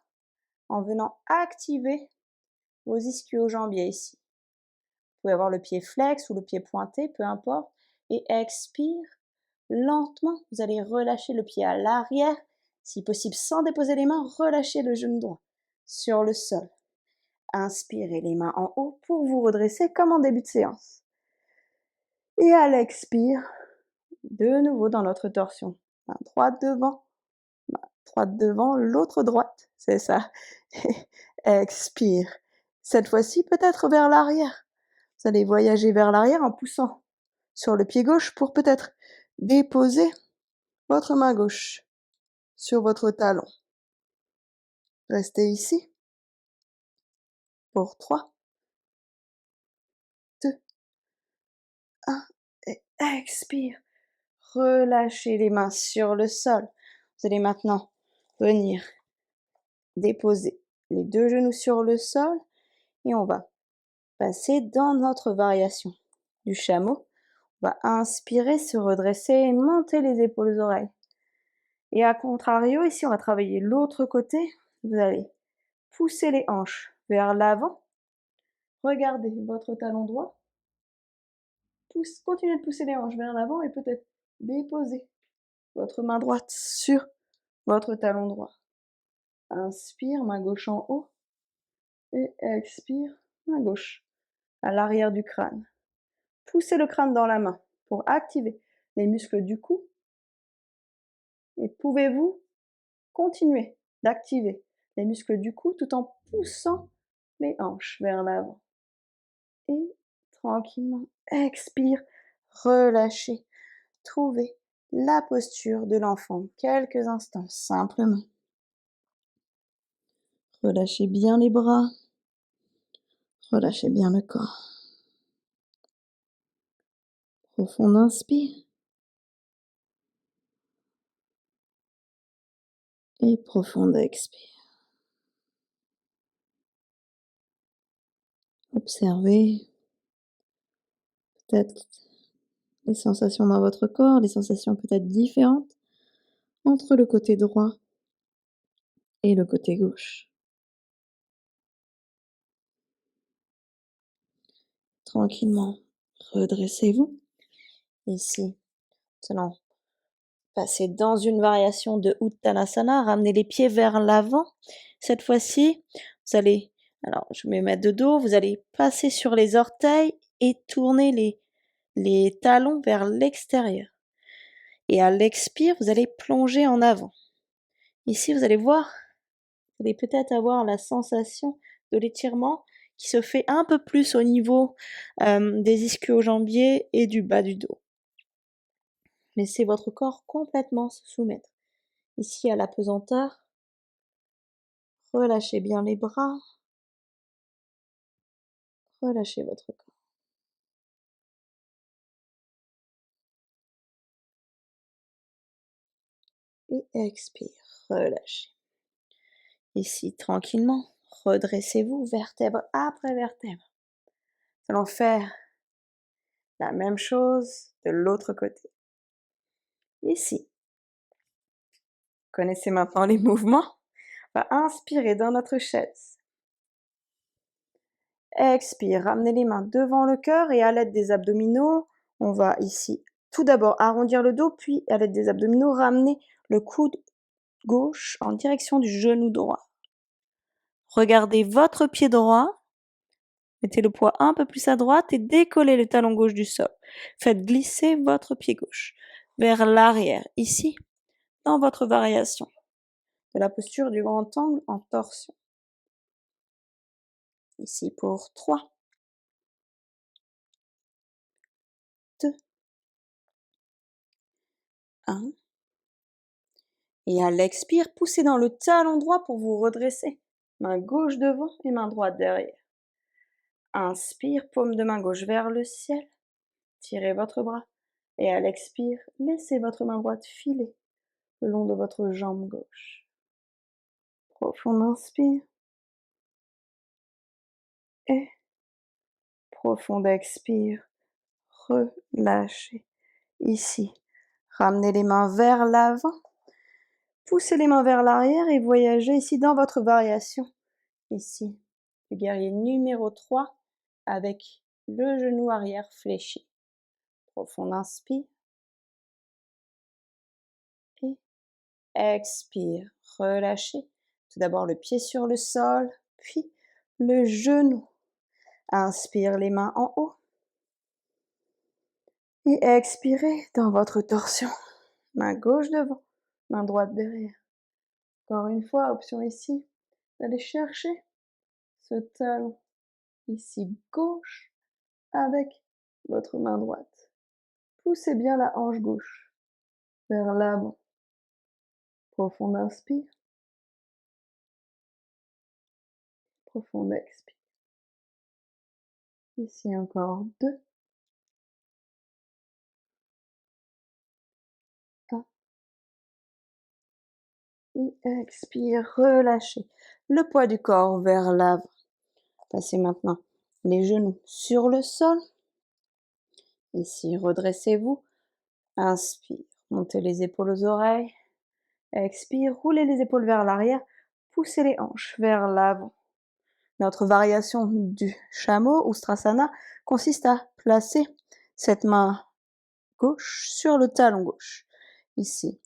en venant activer vos ischio-jambiers ici. Vous pouvez avoir le pied flex ou le pied pointé, peu importe, et expire. Lentement, vous allez relâcher le pied à l'arrière, si possible sans déposer les mains, relâchez le genou droit sur le sol. Inspirez les mains en haut pour vous redresser comme en début de séance. Et à l'expire, de nouveau dans notre torsion. Main droite devant, l'autre droite, c'est ça. Expire. Cette fois-ci, peut-être vers l'arrière. Vous allez voyager vers l'arrière en poussant sur le pied gauche pour peut-être déposer votre main gauche sur votre talon. Restez ici pour 3, 2, 1 et expire. Relâchez les mains sur le sol. Vous allez maintenant venir déposer les deux genoux sur le sol et on va passer dans notre variation du chameau. On va inspirer, se redresser et monter les épaules aux oreilles. Et à contrario, ici on va travailler l'autre côté. Vous allez pousser les hanches vers l'avant. Regardez votre talon droit. Continuez de pousser les hanches vers l'avant et peut-être déposer votre main droite sur votre talon droit. Inspire, main gauche en haut. Et expire, main gauche à l'arrière du crâne. Poussez le crâne dans la main pour activer les muscles du cou. Et pouvez-vous continuer d'activer les muscles du cou tout en poussant les hanches vers l'avant. Et tranquillement, expire, relâchez. Trouvez la posture de l'enfant. Quelques instants, simplement. Relâchez bien les bras. Relâchez bien le corps. Profond inspire. Et profond expire. Observez peut-être les sensations dans votre corps, les sensations peut-être différentes entre le côté droit et le côté gauche. Tranquillement, redressez-vous. Ici, nous allons passer dans une variation de Uttanasana, ramenez les pieds vers l'avant. Cette fois-ci, vous allez, alors je vais me mettre de dos, vous allez passer sur les orteils et tourner les talons vers l'extérieur. Et à l'expire, vous allez plonger en avant. Ici, vous allez voir, vous allez peut-être avoir la sensation de l'étirement qui se fait un peu plus au niveau des ischio-jambiers et du bas du dos. Laissez votre corps complètement se soumettre. Ici, à la pesanteur, relâchez bien les bras, relâchez votre corps. Et expire, relâchez. Ici, tranquillement, redressez-vous, vertèbre après vertèbre. Nous allons faire la même chose de l'autre côté. Ici, connaissez maintenant les mouvements. On va inspirer dans notre chaise. Expire, ramenez les mains devant le cœur et à l'aide des abdominaux, on va ici tout d'abord arrondir le dos, puis à l'aide des abdominaux, ramener le coude gauche en direction du genou droit. Regardez votre pied droit, mettez le poids un peu plus à droite et décollez le talon gauche du sol. Faites glisser votre pied gauche vers l'arrière, ici, dans votre variation de la posture du grand angle en torsion. Ici pour 3, 2, 1. Et à l'expire, poussez dans le talon droit pour vous redresser. Main gauche devant et main droite derrière. Inspire, paume de main gauche vers le ciel. Tirez votre bras. Et à l'expire, laissez votre main droite filer le long de votre jambe gauche. Profond inspire. Et profond expire. Relâchez. Ici, ramenez les mains vers l'avant. Poussez les mains vers l'arrière et voyagez ici dans votre variation. Ici, le guerrier numéro 3 avec le genou arrière fléchi. Profond inspire. Et expire. Relâchez. Tout d'abord le pied sur le sol, puis le genou. Inspire les mains en haut. Et expirez dans votre torsion. Main gauche devant, main droite derrière. Encore une fois, option ici, d'aller chercher ce talon ici gauche avec votre main droite. Poussez bien la hanche gauche vers l'avant. Profond inspire. Profond expire. Ici encore 2. 1. Et expire, relâchez le poids du corps vers l'avant. Passez maintenant les genoux sur le sol. Ici, redressez-vous. Inspire, montez les épaules aux oreilles. Expire, roulez les épaules vers l'arrière. Poussez les hanches vers l'avant. Notre variation du chameau ou strasana consiste à placer cette main gauche sur le talon gauche. Ici,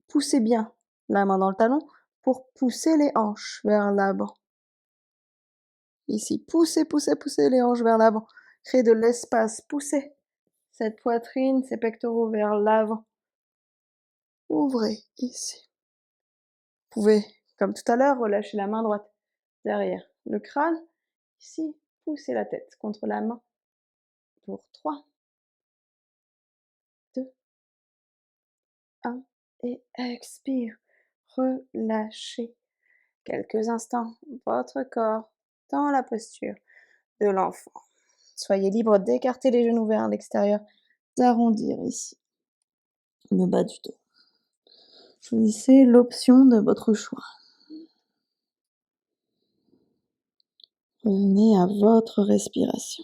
poussez bien la main dans le talon pour pousser les hanches vers l'avant. Ici, poussez, poussez, poussez les hanches vers l'avant. Créez de l'espace, poussez cette poitrine, ces pectoraux vers l'avant. Ouvrez ici. Vous pouvez, comme tout à l'heure, relâcher la main droite derrière le crâne. Ici, poussez la tête contre la main. Pour 3, 2, 1. Et expire. Relâchez quelques instants votre corps dans la posture de l'enfant. Soyez libre d'écarter les genoux vers l'extérieur, d'arrondir ici le bas du dos. Choisissez l'option de votre choix. Revenez à votre respiration.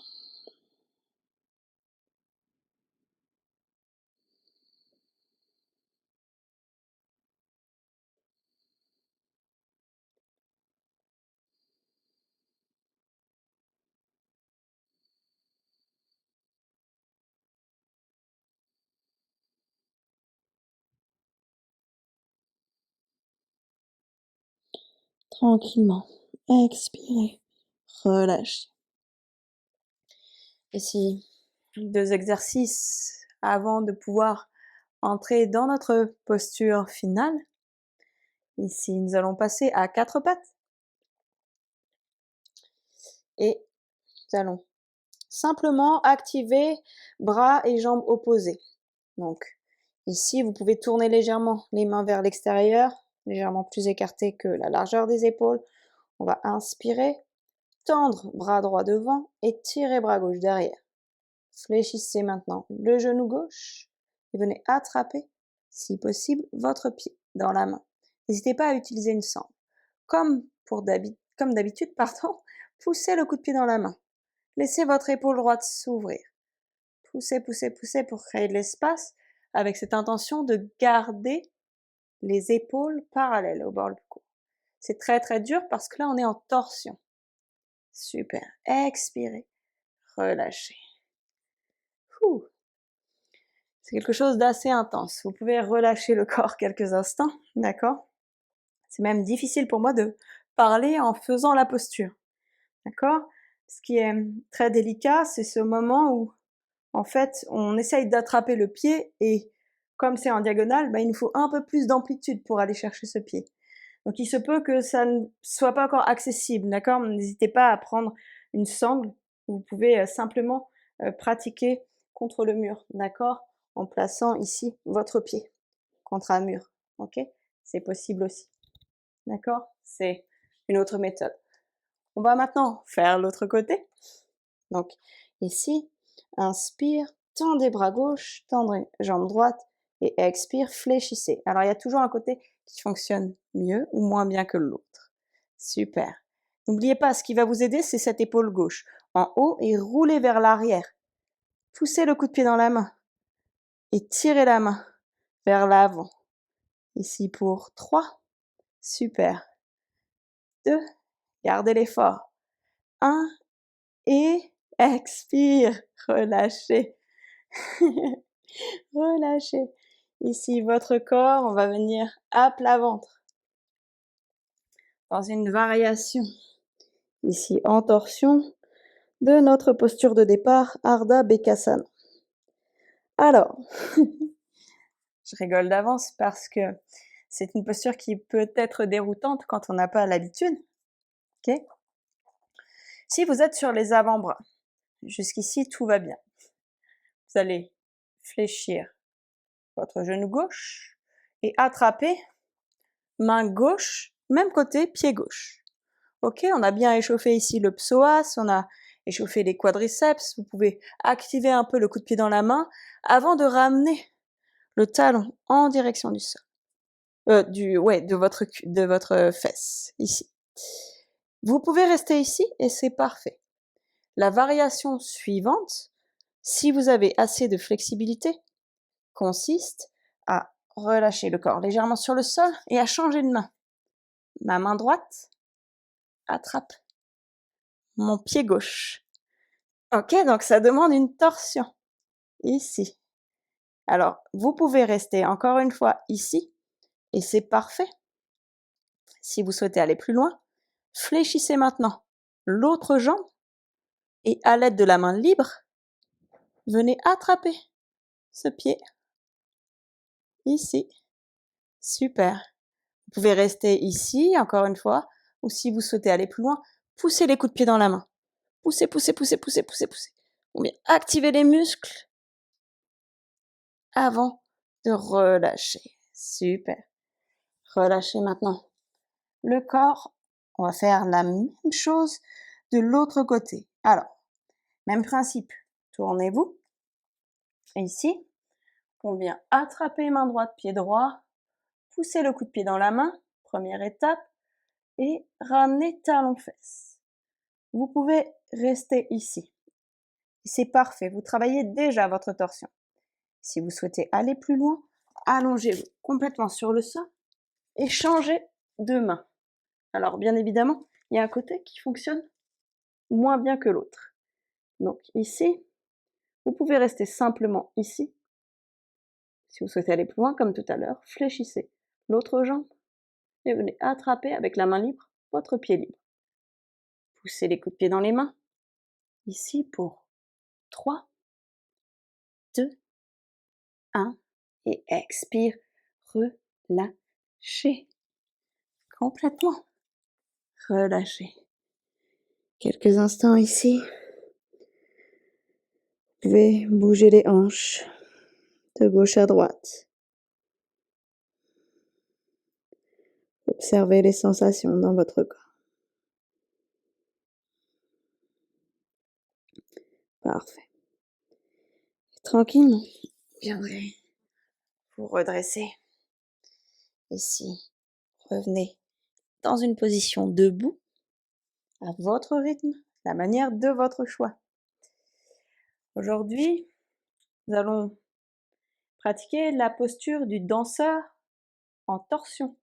Tranquillement, expirez, relâchez. Ici, 2 exercices avant de pouvoir entrer dans notre posture finale. Ici, nous allons passer à 4 pattes. Et nous allons simplement activer bras et jambes opposés. Donc, ici, vous pouvez tourner légèrement les mains vers l'extérieur, légèrement plus écartées que la largeur des épaules. On va inspirer, tendre bras droit devant et tirer bras gauche derrière. Fléchissez maintenant le genou gauche et venez attraper, si possible, votre pied dans la main. N'hésitez pas à utiliser une sangle. Comme d'habitude, poussez le coup de pied dans la main. Laissez votre épaule droite s'ouvrir. Poussez, poussez, poussez pour créer de l'espace avec cette intention de garder les épaules parallèles au bord du cou. C'est très très dur parce que là on est en torsion. Super. Expirez. Relâchez. C'est quelque chose d'assez intense. Vous pouvez relâcher le corps quelques instants, d'accord? C'est même difficile pour moi de parler en faisant la posture, d'accord? Ce qui est très délicat, c'est ce moment où, en fait, on essaye d'attraper le pied et comme c'est en diagonale, il nous faut un peu plus d'amplitude pour aller chercher ce pied. Donc il se peut que ça ne soit pas encore accessible, d'accord? N'hésitez pas à prendre une sangle. Vous pouvez simplement pratiquer contre le mur, d'accord? En plaçant ici votre pied contre un mur, ok? C'est possible aussi, d'accord? C'est une autre méthode. On va maintenant faire l'autre côté. Donc, ici, inspire, tendez bras gauche, tendez jambe droite et expire, fléchissez. Alors, il y a toujours un côté qui fonctionne mieux ou moins bien que l'autre. Super. N'oubliez pas, ce qui va vous aider, c'est cette épaule gauche en haut et roulez vers l'arrière. Poussez le coup de pied dans la main et tirez la main vers l'avant. Ici pour 3. Super. 2. Gardez l'effort. 1. Et expire. Relâchez. Relâchez. Ici, votre corps, on va venir à plat ventre. Dans une variation. Ici, en torsion de notre posture de départ, Ardha Bekasana. Alors, je rigole d'avance parce que c'est une posture qui peut être déroutante quand on n'a pas l'habitude. Ok ? Si vous êtes sur les avant-bras, jusqu'ici, tout va bien. Vous allez fléchir votre genou gauche et attraper main gauche, même côté, pied gauche. Ok, on a bien échauffé ici le psoas, on a échauffé les quadriceps. Vous pouvez activer un peu le coup de pied dans la main avant de ramener le talon en direction du sol. De votre fesse, ici. Vous pouvez rester ici et c'est parfait. La variation suivante, si vous avez assez de flexibilité, consiste à relâcher le corps légèrement sur le sol et à changer de main. Ma main droite attrape mon pied gauche. Ok, donc ça demande une torsion. Ici. Alors, vous pouvez rester encore une fois ici et c'est parfait. Si vous souhaitez aller plus loin, fléchissez maintenant l'autre jambe et à l'aide de la main libre, venez attraper ce pied ici. Super. Vous pouvez rester ici, encore une fois, ou si vous souhaitez aller plus loin, poussez les coups de pied dans la main. Poussez, poussez, poussez, poussez, poussez, poussez. Ou bien activez les muscles avant de relâcher. Super. Relâchez maintenant le corps. On va faire la même chose de l'autre côté. Alors, même principe. Tournez-vous. Et ici, on vient attraper main droite, pied droit, pousser le coup de pied dans la main, première étape, et ramener talon-fesse. Vous pouvez rester ici. C'est parfait, vous travaillez déjà votre torsion. Si vous souhaitez aller plus loin, allongez-vous complètement sur le sol et changez de main. Alors bien évidemment, il y a un côté qui fonctionne moins bien que l'autre. Donc ici, vous pouvez rester simplement ici. Si vous souhaitez aller plus loin, comme tout à l'heure, fléchissez l'autre jambe et venez attraper avec la main libre votre pied libre. Poussez les coups de pied dans les mains. Ici pour 3, 2, 1 et expire. Relâchez. Complètement. Relâchez. Quelques instants ici. Vous pouvez bouger les hanches de gauche à droite. Observez les sensations dans votre corps. Parfait. Tranquillement, vous viendrez vous redresser. Ici, revenez dans une position debout, à votre rythme, la manière de votre choix. Aujourd'hui, nous allons pratiquer la posture du danseur en torsion.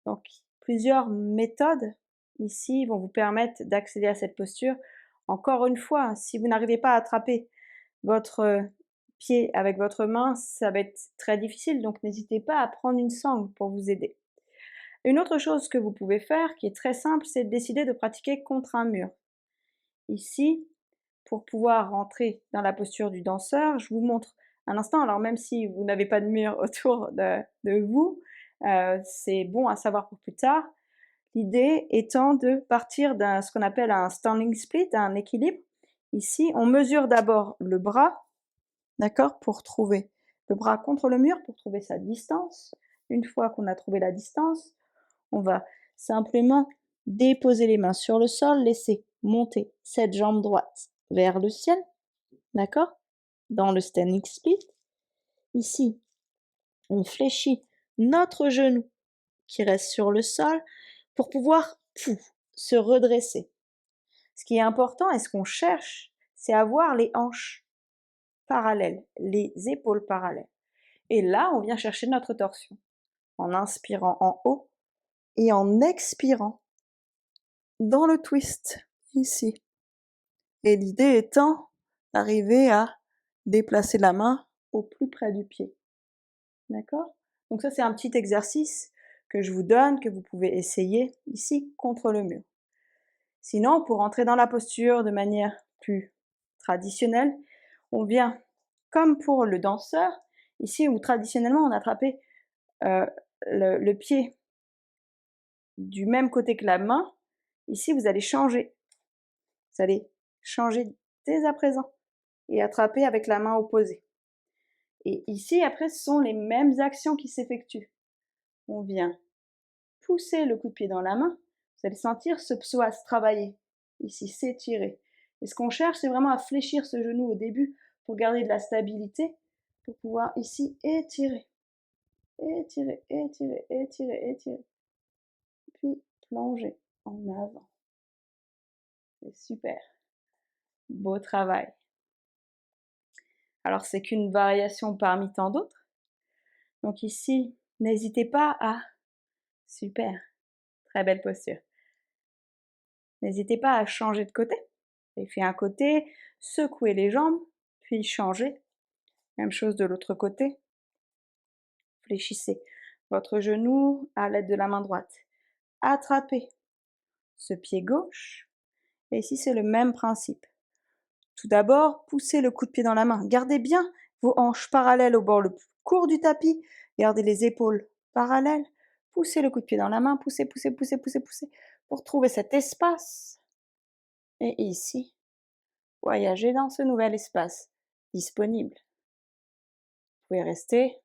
Donc, plusieurs méthodes ici vont vous permettre d'accéder à cette posture. Encore une fois, si vous n'arrivez pas à attraper votre pied avec votre main, ça va être très difficile, donc n'hésitez pas à prendre une sangle pour vous aider. Une autre chose que vous pouvez faire, qui est très simple, c'est de décider de pratiquer contre un mur. Ici, pour pouvoir rentrer dans la posture du danseur, je vous montre un instant, alors même si vous n'avez pas de mur autour de vous, c'est bon à savoir pour plus tard. L'idée étant de partir d'un ce qu'on appelle un standing split, un équilibre. Ici, on mesure d'abord le bras, d'accord, pour trouver le bras contre le mur, pour trouver sa distance. Une fois qu'on a trouvé la distance, on va simplement déposez les mains sur le sol, laissez monter cette jambe droite vers le ciel, d'accord? Dans le standing split. Ici, on fléchit notre genou qui reste sur le sol pour pouvoir se redresser. Ce qui est important et ce qu'on cherche, c'est avoir les hanches parallèles, les épaules parallèles. Et là, on vient chercher notre torsion en inspirant en haut et en expirant dans le twist ici. Et l'idée étant d'arriver à déplacer la main au plus près du pied. D'accord? Donc ça, c'est un petit exercice que je vous donne, que vous pouvez essayer ici contre le mur. Sinon, pour entrer dans la posture de manière plus traditionnelle, on vient, comme pour le danseur, ici où traditionnellement on attrapait le pied du même côté que la main, ici vous allez changer. Vous allez changer dès à présent et attraper avec la main opposée. Et ici, après, ce sont les mêmes actions qui s'effectuent. On vient pousser le coup de pied dans la main, vous allez sentir ce psoas travailler, ici s'étirer. Et ce qu'on cherche, c'est vraiment à fléchir ce genou au début pour garder de la stabilité, pour pouvoir ici étirer, étirer, étirer, étirer, étirer. Puis plonger en avant. C'est super. Beau travail. Alors c'est qu'une variation parmi tant d'autres. Donc ici, n'hésitez pas à... Super. Très belle posture. N'hésitez pas à changer de côté. Et fait un côté, secouez les jambes, puis changez. Même chose de l'autre côté. Fléchissez votre genou à l'aide de la main droite. Attrapez ce pied gauche. Et ici, c'est le même principe. Tout d'abord, poussez le coup de pied dans la main. Gardez bien vos hanches parallèles au bord le plus court du tapis. Gardez les épaules parallèles. Poussez le coup de pied dans la main. Poussez, poussez, poussez, poussez, poussez. Pour trouver cet espace. Et ici, voyagez dans ce nouvel espace disponible. Vous pouvez rester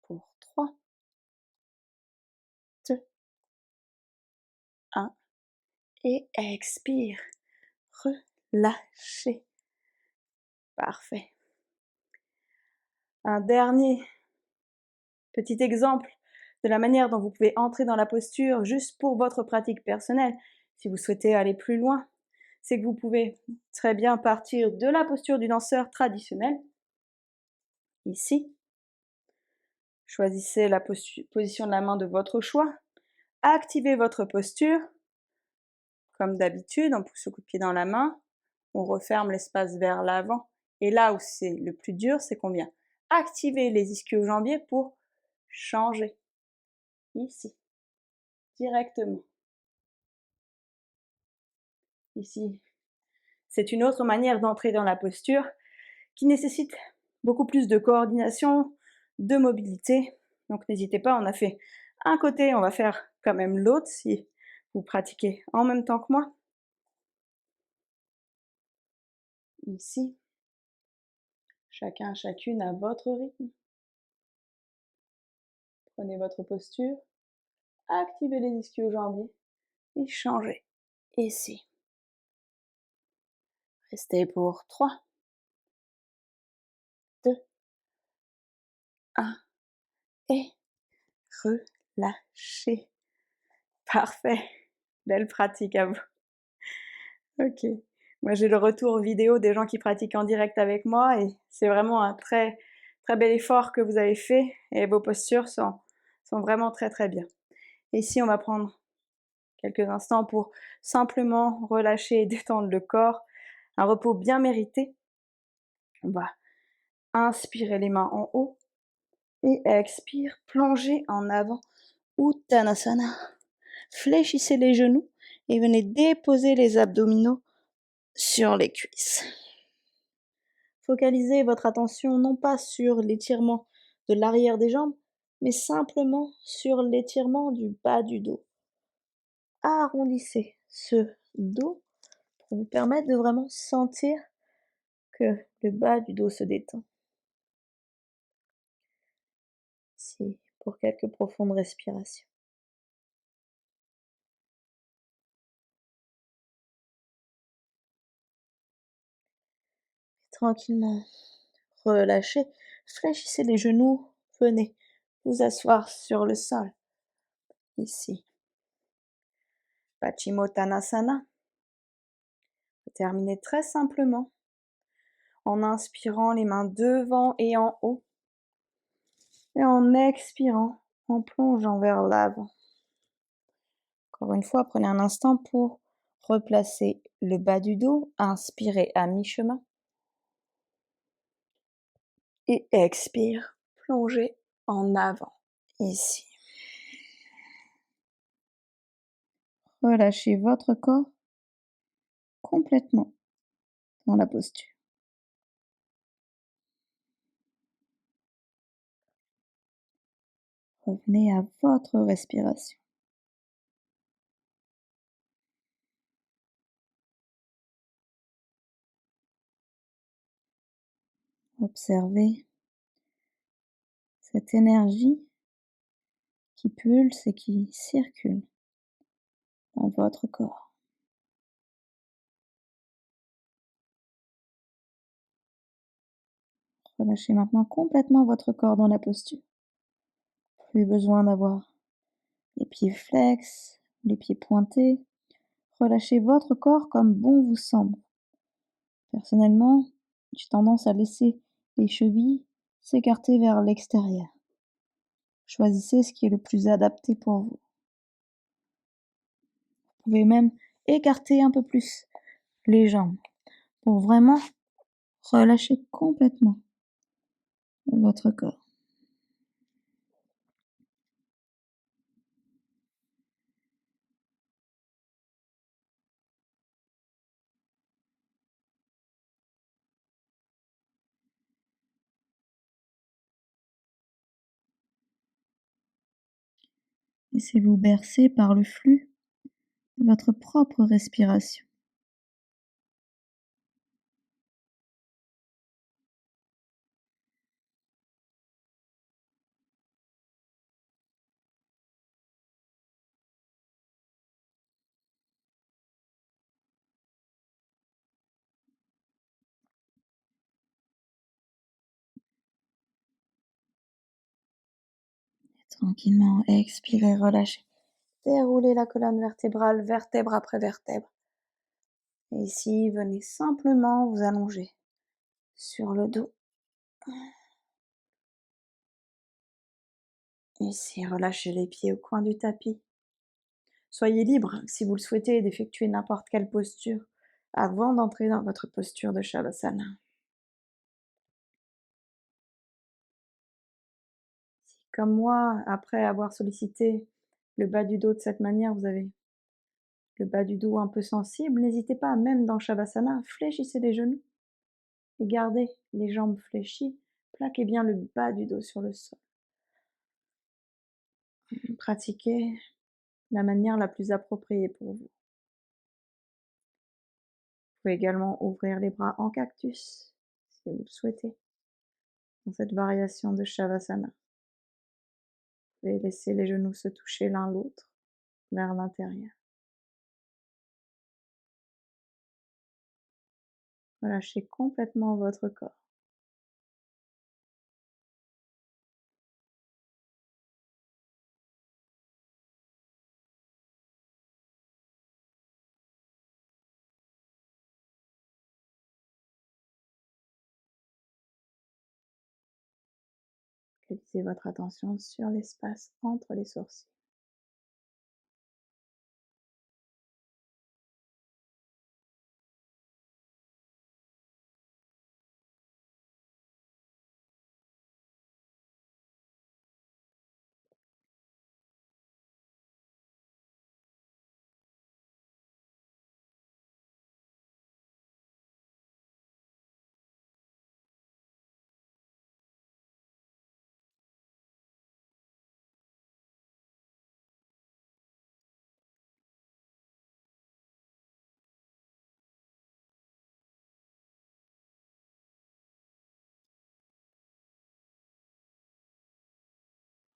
pour 3, 2, 1. Et expire. Relâchez. Parfait. Un dernier petit exemple de la manière dont vous pouvez entrer dans la posture juste pour votre pratique personnelle, si vous souhaitez aller plus loin, c'est que vous pouvez très bien partir de la posture du danseur traditionnel. Ici, choisissez la position de la main de votre choix, activez votre posture. Comme d'habitude, on pousse le coup de pied dans la main, on referme l'espace vers l'avant. Et là où c'est le plus dur, c'est qu'on vient activer les ischio-jambiers pour changer. Ici, directement. Ici, c'est une autre manière d'entrer dans la posture qui nécessite beaucoup plus de coordination, de mobilité. Donc n'hésitez pas, on a fait un côté, on va faire quand même l'autre si vous pratiquez en même temps que moi. Ici, chacun, chacune à votre rythme. Prenez votre posture, activez les ischio-jambiers et changez. Ici. Restez pour 3, 2, 1 et relâchez. Parfait. Belle pratique à vous. Ok. Moi, j'ai le retour vidéo des gens qui pratiquent en direct avec moi et c'est vraiment un très, très bel effort que vous avez fait et vos postures sont vraiment très, très bien. Ici, on va prendre quelques instants pour simplement relâcher et détendre le corps. Un repos bien mérité. On va inspirer les mains en haut et expire, plonger en avant. Uttanasana. Fléchissez les genoux et venez déposer les abdominaux sur les cuisses. Focalisez votre attention non pas sur l'étirement de l'arrière des jambes, mais simplement sur l'étirement du bas du dos. Arrondissez ce dos pour vous permettre de vraiment sentir que le bas du dos se détend. Ici, pour quelques profondes respirations. tranquillement. Relâchez, fléchissez les genoux, venez vous asseoir sur le sol, ici. Paschimottanasana. Terminez très simplement en inspirant les mains devant et en haut et en expirant, en plongeant vers l'avant. Encore une fois, prenez un instant pour replacer le bas du dos, inspirez à mi-chemin et expire, plongez en avant, ici. Relâchez votre corps complètement dans la posture. Revenez à votre respiration. Observez cette énergie qui pulse et qui circule dans votre corps. Relâchez maintenant complètement votre corps dans la posture. Plus besoin d'avoir les pieds flex, les pieds pointés. Relâchez votre corps comme bon vous semble. Personnellement, j'ai tendance à laisser les chevilles s'écarter vers l'extérieur. Choisissez ce qui est le plus adapté pour vous. Vous pouvez même écarter un peu plus les jambes pour vraiment relâcher complètement votre corps. Laissez-vous bercer par le flux de votre propre respiration. Tranquillement, expirez, relâchez. Déroulez la colonne vertébrale, vertèbre après vertèbre. Et ici, venez simplement vous allonger sur le dos. Ici, relâchez les pieds au coin du tapis. Soyez libre, si vous le souhaitez, d'effectuer n'importe quelle posture avant d'entrer dans votre posture de Shavasana. Si, comme moi, après avoir sollicité le bas du dos de cette manière, vous avez le bas du dos un peu sensible, n'hésitez pas, même dans Shavasana, fléchissez les genoux et gardez les jambes fléchies, plaquez bien le bas du dos sur le sol. Pratiquez la manière la plus appropriée pour vous. Vous pouvez également ouvrir les bras en cactus, si vous le souhaitez, dans cette variation de Shavasana. Vous pouvez laisser les genoux se toucher l'un l'autre vers l'intérieur. Relâchez complètement votre corps. Focalisez votre attention sur l'espace entre les sourcils.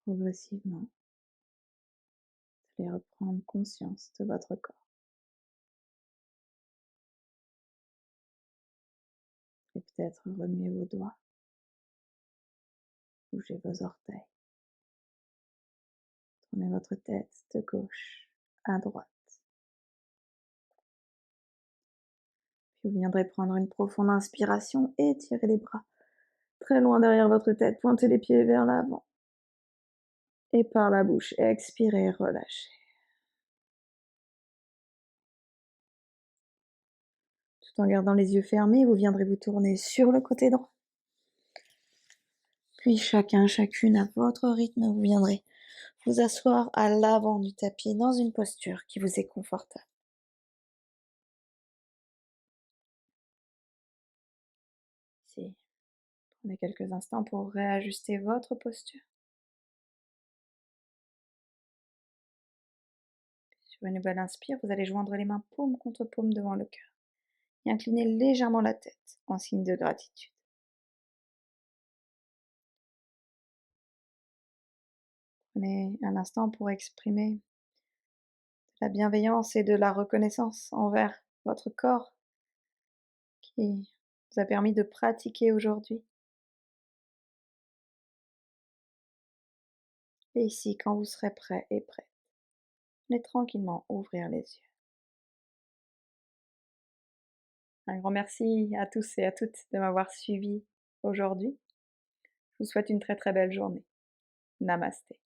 Progressivement, vous allez reprendre conscience de votre corps.
Et peut-être remuer vos doigts, bougez vos orteils, tournez votre tête de gauche à droite. Puis vous viendrez prendre une profonde inspiration et étirez les bras très loin derrière votre tête, pointez les pieds vers l'avant. Et par la bouche, expirez, relâchez. Tout en gardant les yeux fermés, vous viendrez vous tourner sur le côté droit. Puis chacune à votre rythme, vous viendrez vous asseoir à l'avant du tapis dans une posture qui vous est confortable. Ici, prenez quelques instants pour réajuster votre posture. Sur une nouvelle inspire, vous allez joindre les mains paume contre paume devant le cœur et incliner légèrement la tête en signe de gratitude. Prenez un instant pour exprimer de la bienveillance et de la reconnaissance envers votre corps qui vous a permis de pratiquer aujourd'hui. Et ici, quand vous serez prêt et prête, venez tranquillement ouvrir les yeux. Un grand merci à tous et à toutes de m'avoir suivi aujourd'hui. Je vous souhaite une très très belle journée. Namasté.